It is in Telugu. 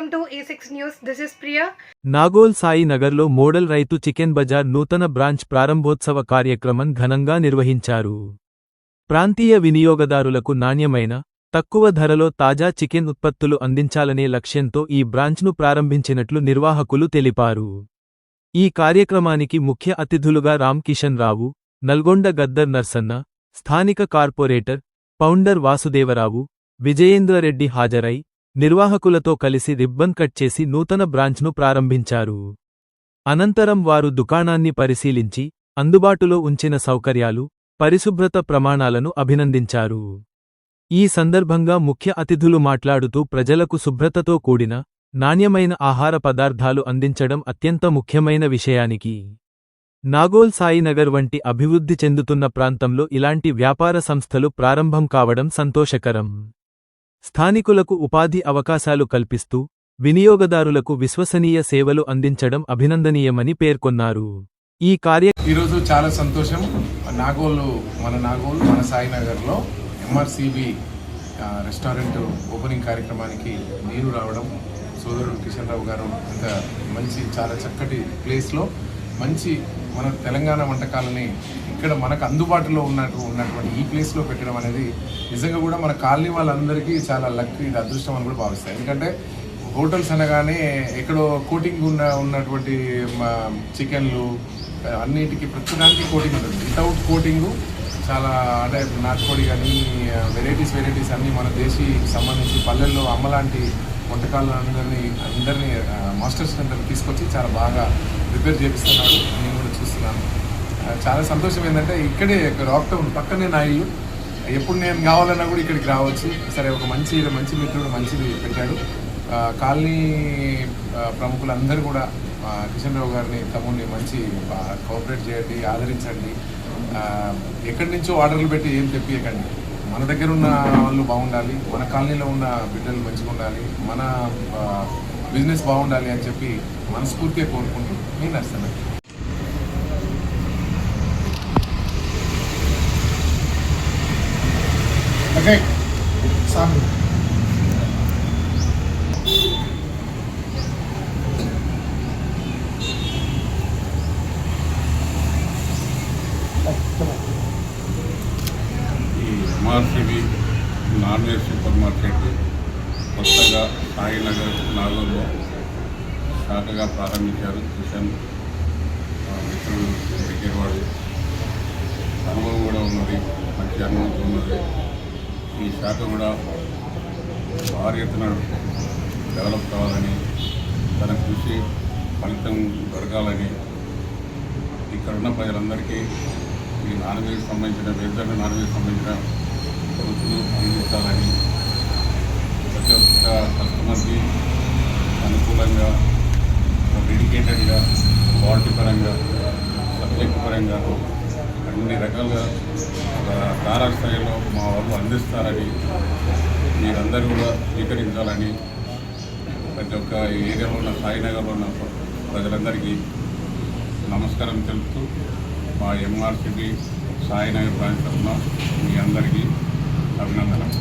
Welcome to A6 News. This is Priya. Nagole Sai నగర్లో మోడల్ రైతు చికెన్ బజార్ నూతన బ్రాంచ్ ప్రారంభోత్సవ కార్యక్రమం ఘనంగా నిర్వహించారు. ప్రాంతీయ వినియోగదారులకు నాణ్యమైన, తక్కువ ధరలో తాజా చికెన్ ఉత్పత్తులు అందించాలనే లక్ష్యంతో ఈ బ్రాంచ్ను ప్రారంభించినట్లు నిర్వాహకులు తెలిపారు. ఈ కార్యక్రమానికి ముఖ్య అతిథులుగా రామ్ కిషన్ రావు, నల్గొండ గద్దర్ నర్సన్న, స్థానిక కార్పొరేటర్, పౌండర్ వాసుదేవరావు, విజయేంద్రరెడ్డి హాజరై నిర్వాహకులతో కలిసి రిబ్బన్ కట్ చేసి నూతన బ్రాంచ్ను ప్రారంభించారు. అనంతరం వారు దుకాణాన్ని పరిశీలించి, అందుబాటులో ఉంచిన సౌకర్యాలు, పరిశుభ్రత ప్రమాణాలను అభినందించారు. ఈ సందర్భంగా ముఖ్య అతిథులు మాట్లాడుతూ ప్రజలకు శుభ్రతతో కూడిన, నాణ్యమైన ఆహార పదార్థాలు అందించడం అత్యంత ముఖ్యమైన విషయానికి నాగోల్ సాయినగర్ వంటి అభివృద్ధి చెందుతున్న ప్రాంతంలో ఇలాంటి వ్యాపార సంస్థలు ప్రారంభం కావడం సంతోషకరం. స్థానికులకు ఉపాధి అవకాశాలు కల్పిస్తూ, వినియోగదారులకు విశ్వసనీయ సేవలు అందించడం అభినందనీయమని పేర్కొన్నారు. ఈరోజు చాలా సంతోషం. నాగోల్ మన సాయినగర్లో ఎంఆర్సిబి రెస్టారెంట్ ఓపెనింగ్ కార్యక్రమానికి నేను రావడం, సోదరుడు కిషన్ రావు గారు ఇంత మంచి చాలా చక్కటి ప్లేస్లో మంచి మన తెలంగాణ వంటకాలని ఇక్కడ మనకు అందుబాటులో ఉన్నటువంటి ఈ ప్లేస్లో పెట్టడం అనేది నిజంగా కూడా మన కాలనీ వాళ్ళందరికీ చాలా లక్, ఇది అదృష్టం అని కూడా భావిస్తాయి. ఎందుకంటే హోటల్స్ అనగానే ఎక్కడో కోటింగ్ ఉన్నటువంటి చికెన్లు అన్నిటికీ ప్రతిదానికి కోటింగ్ ఉంటుంది. వితౌట్ కోటింగు చాలా అంటే నాటుకోడి కానీ వెరైటీస్ అన్నీ మన దేశీకి సంబంధించి పల్లెల్లో అమ్మలాంటి వంటకాలను అందరినీ మాస్టర్స్ అందరినీ తీసుకొచ్చి చాలా బాగా ప్రిపేర్ చేపిస్తున్నాడు. నేను కూడా చూస్తున్నాను. చాలా సంతోషం ఏంటంటే ఇక్కడే రాక్టౌన్ పక్కనే నా ఇల్లు, ఎప్పుడు నేను కావాలన్నా కూడా ఇక్కడికి రావచ్చు. సరే, ఒక మంచి మిత్రుడు మంచిది పెట్టాడు. కాలనీ ప్రముఖులందరూ కూడా కిషన్ రావు గారిని తమ్ముడిని మంచి కోఆపరేట్ చేయండి, ఆదరించండి. ఎక్కడి నుంచో ఆర్డర్లు పెట్టి ఏం తెప్పియకండి. మన దగ్గర ఉన్న వాళ్ళు బాగుండాలి, మన కాలనీలో ఉన్న బిడ్డలు మంచిగా ఉండాలి, మన బిజినెస్ బాగుండాలి అని చెప్పి మనస్ఫూర్తిగా కోరుకుంటూ నేను నడుస్తాను. Okay. Sam. MRCB non veg super market కొత్తగా సాయినగర్ నాగోల్లో శాఖగా ప్రారంభించారు. కిషన్ మిత్రుడు దగ్గరవాడు అనుభవం కూడా ఉన్నది, మంచి అనుభవం ఉన్నది. ఈ శాఖ కూడా భారీ ఎత్తున డెవలప్ కావాలని, తన కృషి ఫలితం దొరకాలని, ఇక్కడున్న ప్రజలందరికీ ఈ నాన్ వెజ్ సంబంధించిన రుచులు అందించాలని, ప్రతి ఒక్క కస్టమర్కి అనుకూలంగా, డెడికేటెడ్గా, క్వాలిటీ పరంగా, సబ్జెక్ట్ పరంగా అన్ని రకాలుగా ధారాస్థాయిలో మా వాళ్ళు అందిస్తారని, మీరందరూ కూడా స్వీకరించాలని ప్రతి ఒక్క ఏరియాలో ఉన్న సాయినగర్లో ఉన్న ప్రజలందరికీ నమస్కారం తెలుపుతూ మా ఎంఆర్సిబి సాయినగర్ బ్రాంచ్ తరఫున మీ అందరికీ అభినందనలు.